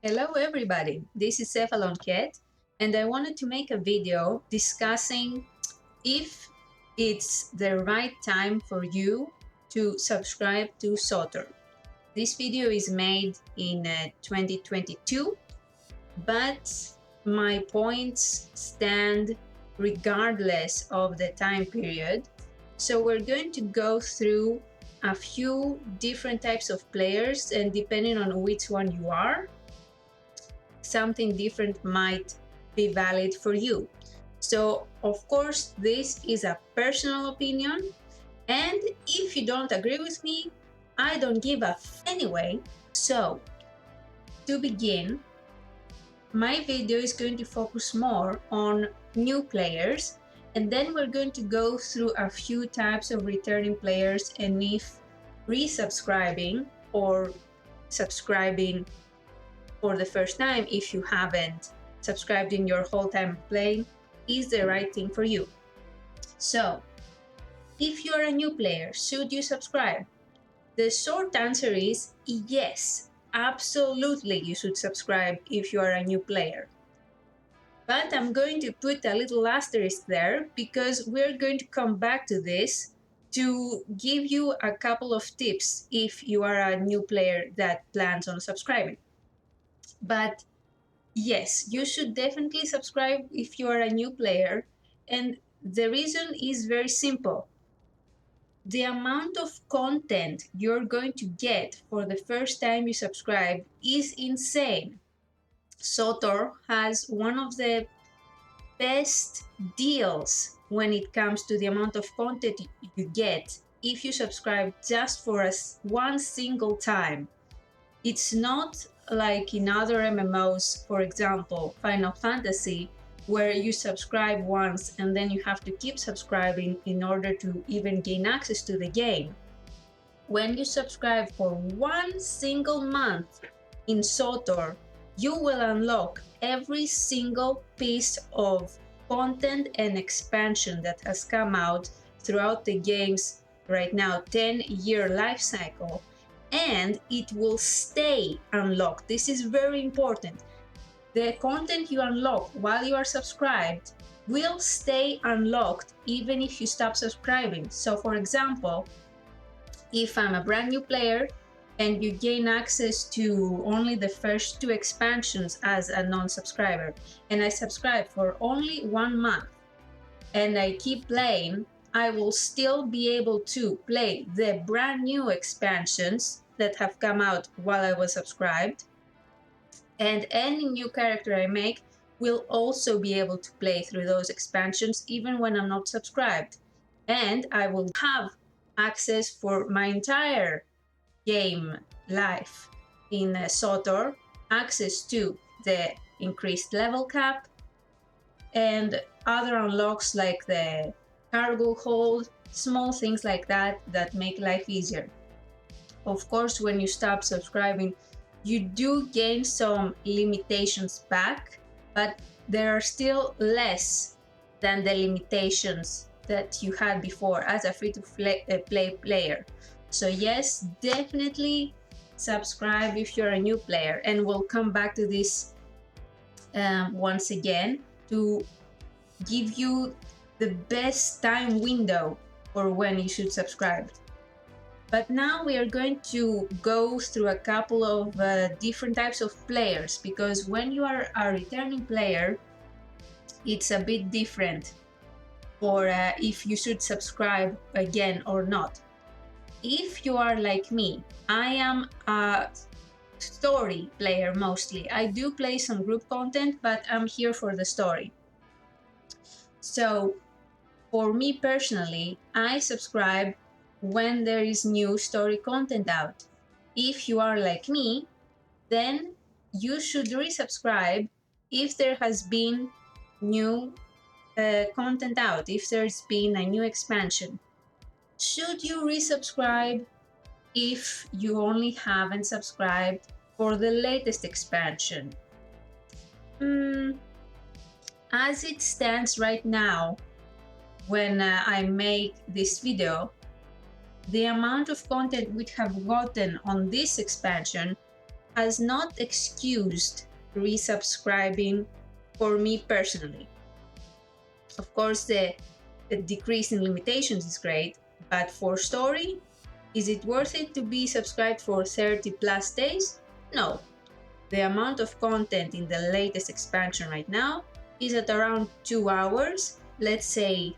Hello everybody, this is CephalonKet and I wanted to make a video discussing if it's the right time for you to subscribe to Swtor. This video is made in 2022, but my points stand regardless of the time period. So we're going to go through a few different types of players, and depending on which one you are, something different might be valid for you. So of course, this is a personal opinion, and if you don't agree with me, I don't give a anyway. So to begin, my video is going to focus more on new players, and then we're going to go through a few types of returning players and if resubscribing or subscribing for the first time, if you haven't subscribed in your whole time playing, is the right thing for you. So if you're a new player, should you subscribe? The short answer is yes, absolutely you should subscribe if you are a new player. But I'm going to put a little asterisk there because we're going to come back to this to give you a couple of tips if you are a new player that plans on subscribing. But yes, you should definitely subscribe if you are a new player, and the reason is very simple. The amount of content you're going to get for the first time you subscribe is insane. Swtor has one of the best deals when it comes to the amount of content you get if you subscribe just for one single time. It's not like in other MMOs, for example, Final Fantasy, where you subscribe once and then you have to keep subscribing in order to even gain access to the game. When you subscribe for one single month in Swtor, you will unlock every single piece of content and expansion that has come out throughout the game's right now 10-year life cycle, and it will stay unlocked. This is very important. The content you unlock while you are subscribed will stay unlocked even if you stop subscribing. So for example, if I'm a brand new player and you gain access to only the first 2 expansions as a non-subscriber, and I subscribe for only 1 month and I keep playing, I will still be able to play the brand new expansions that have come out while I was subscribed, and any new character I make will also be able to play through those expansions even when I'm not subscribed, and I will have access for my entire game life in Swtor, access to the increased level cap and other unlocks like the cargo hold, small things like that that make life easier. Of course, when you stop subscribing, you do gain some limitations back, but there are still less than the limitations that you had before as a free-to-play player. So yes, definitely subscribe if you're a new player, and we'll come back to this once again to give you the best time window for when you should subscribe. But now we are going to go through a couple of different types of players, because when you are a returning player, it's a bit different for if you should subscribe again or not. If you are like me, I am a story player mostly. I do play some group content, but I'm here for the story. So for me personally, I subscribe when there is new story content out. If you are like me, then you should resubscribe if there has been new content out, if there's been a new expansion. Should you resubscribe if you only haven't subscribed for the latest expansion? As it stands right now, when I make this video, the amount of content we have gotten on this expansion has not excused resubscribing for me personally. Of course, the decrease in limitations is great, but for story, is it worth it to be subscribed for 30 plus days? No. The amount of content in the latest expansion right now is at around 2 hours, let's say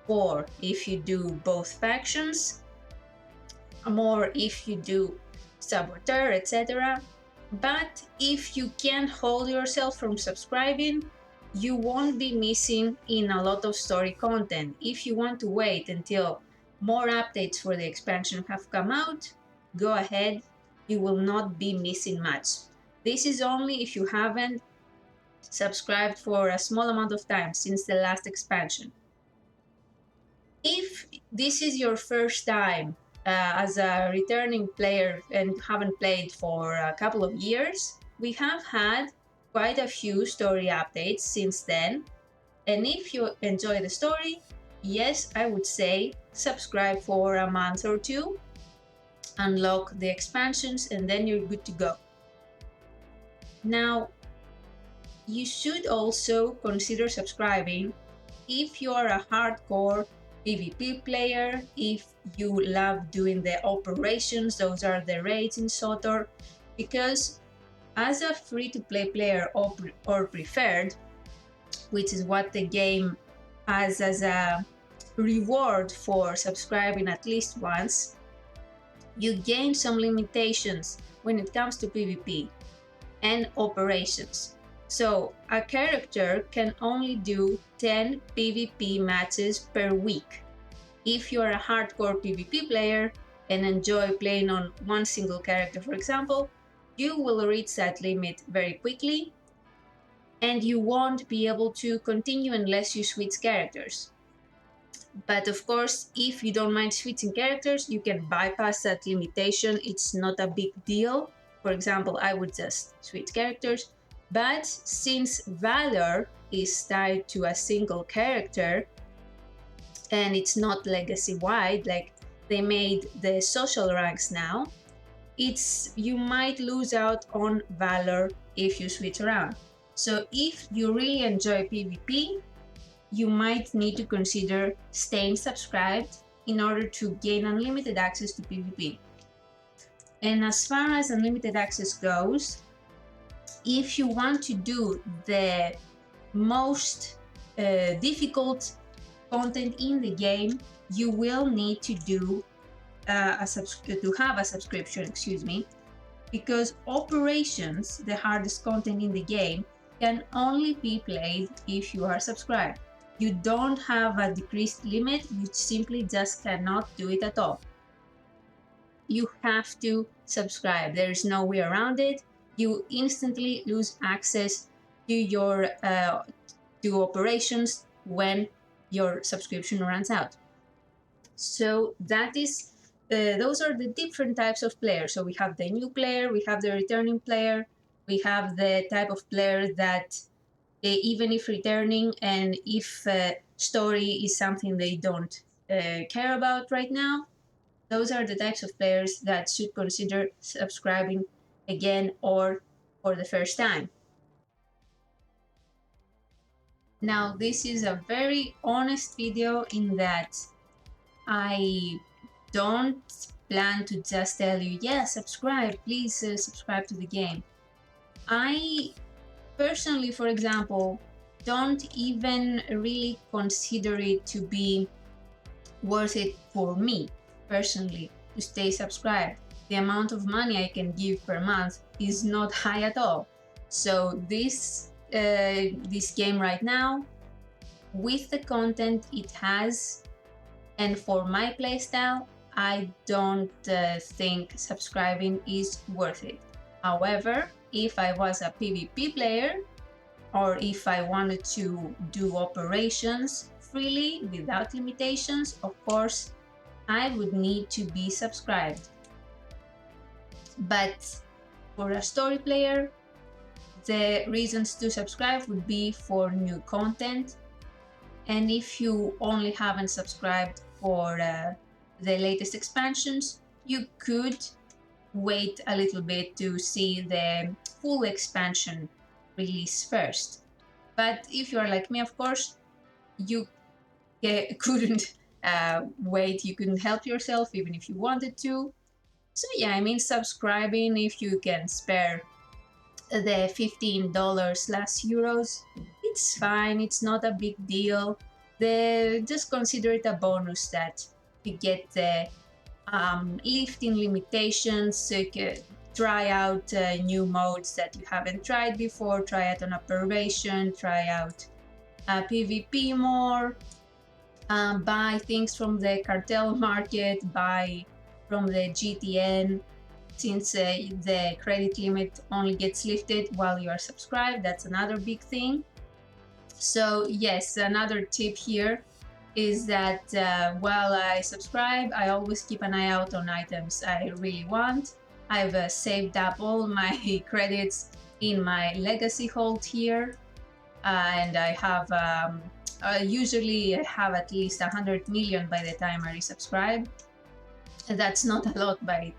4 if you do both factions, more if you do Swtor, etc. But if you can't hold yourself from subscribing, you won't be missing in a lot of story content. If you want to wait until more updates for the expansion have come out, go ahead, you will not be missing much. This is only if you haven't subscribed for a small amount of time since the last expansion. If this is your first time as a returning player and haven't played for a couple of years, we have had quite a few story updates since then. And if you enjoy the story, yes, I would say subscribe for a month or two, unlock the expansions, and then you're good to go. Now, you should also consider subscribing if you are a hardcore PvP player, if you love doing the operations, those are the raids in Swtor, because as a free-to-play player or preferred, which is what the game has as a reward for subscribing at least once, you gain some limitations when it comes to PvP and operations. So a character can only do 10 PvP matches per week. If you are a hardcore PvP player and enjoy playing on one single character, for example, you will reach that limit very quickly and you won't be able to continue unless you switch characters. But of course, if you don't mind switching characters, you can bypass that limitation. It's not a big deal. For example, I would just switch characters. But since Valor is tied to a single character and it's not legacy wide, like they made the social ranks now, you might lose out on Valor if you switch around. So if you really enjoy PvP, you might need to consider staying subscribed in order to gain unlimited access to PvP. And as far as unlimited access goes, if you want to do the most difficult content in the game, you will need to do have a subscription, because operations, the hardest content in the game, can only be played if you are subscribed. You don't have a decreased limit, you simply just cannot do it at all. You have to subscribe, there is no way around it. You instantly lose access to your to operations when your subscription runs out. So that is those are the different types of players. So we have the new player, we have the returning player, we have the type of player that even if returning and if story is something they don't care about right now, those are the types of players that should consider subscribing again or for the first time. Now, this is a very honest video in that I don't plan to just tell you, yeah, subscribe, please subscribe to the game. I personally, for example, don't even really consider it to be worth it for me personally to stay subscribed. The amount of money I can give per month is not high at all. So this game right now, with the content it has, and for my playstyle, I don't think subscribing is worth it. However, if I was a PvP player, or if I wanted to do operations freely without limitations, of course, I would need to be subscribed. But for a story player, the reasons to subscribe would be for new content. And if you only haven't subscribed for the latest expansions, you could wait a little bit to see the full expansion release first. But if you are like me, of course, you couldn't wait, you couldn't help yourself even if you wanted to. So yeah, I mean, subscribing if you can spare the $15 it's fine, it's not a big deal. Just consider it a bonus that you get the lifting limitations, so you can try out new modes that you haven't tried before, try out an operation, try out PvP more, buy things from the cartel market, buy from the GTN, since the credit limit only gets lifted while you are subscribed. That's another big thing. So yes, another tip here is that while I subscribe, I always keep an eye out on items I really want. I've saved up all my credits in my legacy hold here, and I have usually I have at least 100 million by the time I resubscribe. And that's not a lot by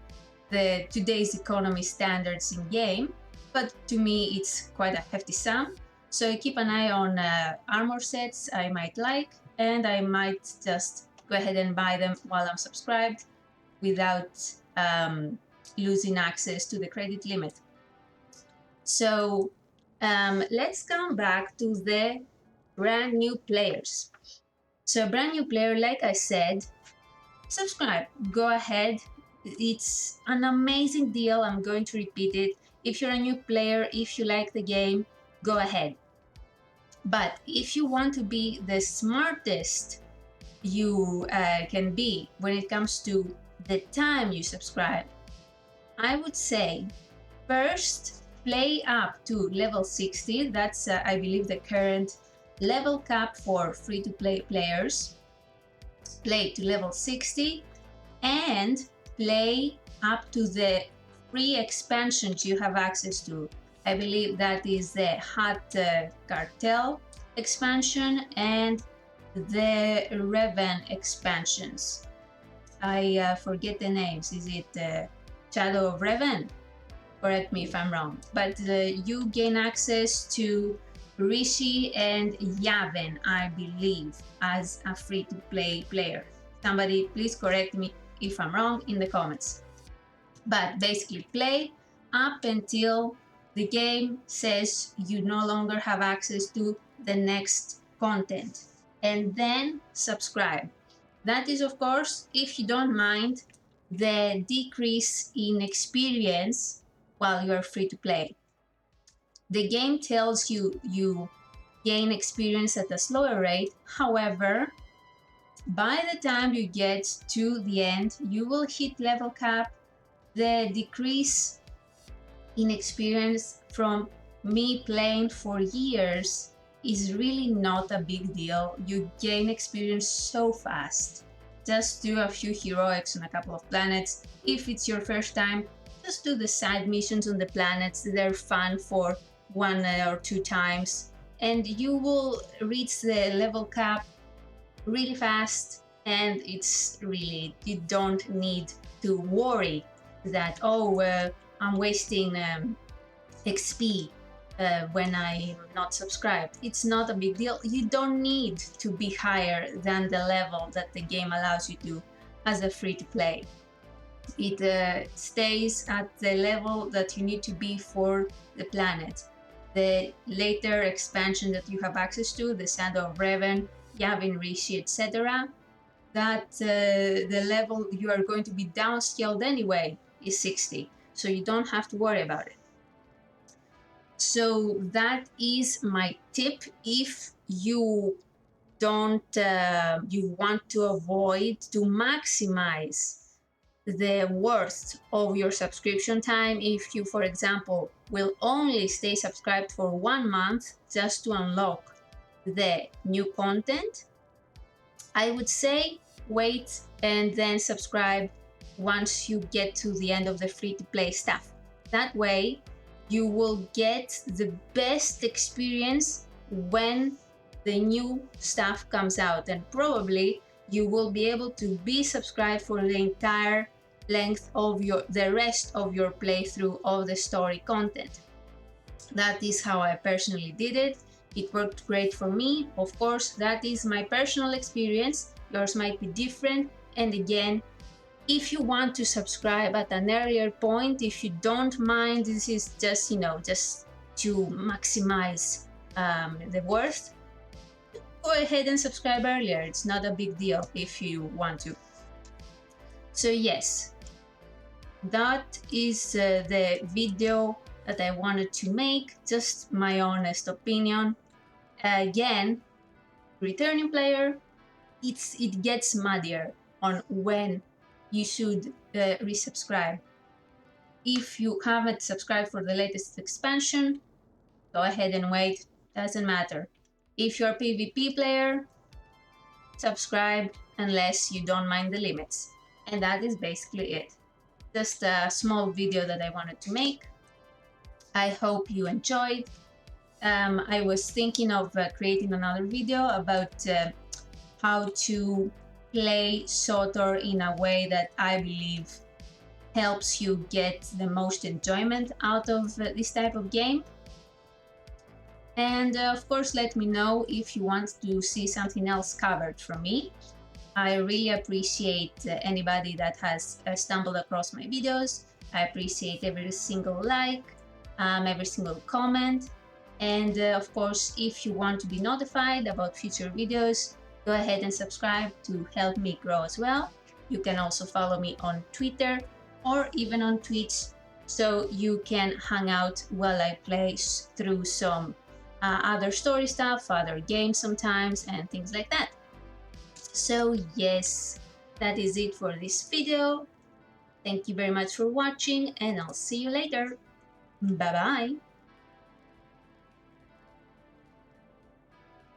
the today's economy standards in game, but to me it's quite a hefty sum. So I keep an eye on armor sets I might like, and I might just go ahead and buy them while I'm subscribed without losing access to the credit limit. So let's come back to the brand new players. So a brand new player, like I said, subscribe, go ahead. It's an amazing deal. I'm going to repeat it. If you're a new player, if you like the game, go ahead. But if you want to be the smartest you can be when it comes to the time you subscribe, I would say first play up to level 60. That's I believe the current level cap for free-to-play players. Play to level 60 and play up to the free expansions you have access to. I believe that is the Hot Cartel expansion and the Revan expansions. I forget the names. Is it Shadow of Revan? Correct me if I'm wrong. But you gain access to Rishi and Yavin, I believe, as a free-to-play player. Somebody please correct me if I'm wrong in the comments. But basically play up until the game says you no longer have access to the next content, and then subscribe. That is, of course, if you don't mind the decrease in experience while you are free to play. The game tells you you gain experience at a slower rate. However, by the time you get to the end, you will hit level cap. The decrease in experience from me playing for years is really not a big deal. You gain experience so fast. Just do a few heroics on a couple of planets. If it's your first time, just do the side missions on the planets. They're fun for 1 or 2 times, and you will reach the level cap really fast. And it's really, you don't need to worry that, oh, I'm wasting XP when I'm not subscribed. It's not a big deal. You don't need to be higher than the level that the game allows you to as a free-to-play. It stays at the level that you need to be for the planet. The later expansion that you have access to, the Shadow of Revan, Yavin, Rishi, etc., that the level you are going to be downscaled anyway is 60, so you don't have to worry about it. So that is my tip if you don't you want to avoid, to maximize the worth of your subscription time. If you, for example, will only stay subscribed for 1 month just to unlock the new content, I would say wait and then subscribe once you get to the end of the free-to-play stuff. That way you will get the best experience when the new stuff comes out, and probably you will be able to be subscribed for the entire length of the rest of your playthrough of the story content. That is how I personally did it. It worked great for me. Of course, that is my personal experience. Yours might be different. And again, if you want to subscribe at an earlier point, if you don't mind, this is just, just to maximize the worth, go ahead and subscribe earlier. It's not a big deal if you want to. So yes, that is the video that I wanted to make, just my honest opinion. Again, returning player, it gets muddier on when you should resubscribe. If you haven't subscribed for the latest expansion, go ahead and wait, doesn't matter. If you're a PvP player, subscribe unless you don't mind the limits. And that is basically it. Just a small video that I wanted to make. I hope you enjoyed. I was thinking of creating another video about how to play Swtor in a way that I believe helps you get the most enjoyment out of this type of game. And of course, let me know if you want to see something else covered from me. I really appreciate anybody that has stumbled across my videos. I appreciate every single like, every single comment. And of course, if you want to be notified about future videos, go ahead and subscribe to help me grow as well. You can also follow me on Twitter or even on Twitch, so you can hang out while I play through some other story stuff, other games sometimes, and things like that. So yes, that is it for this video. Thank you very much for watching, and I'll see you later. Bye bye.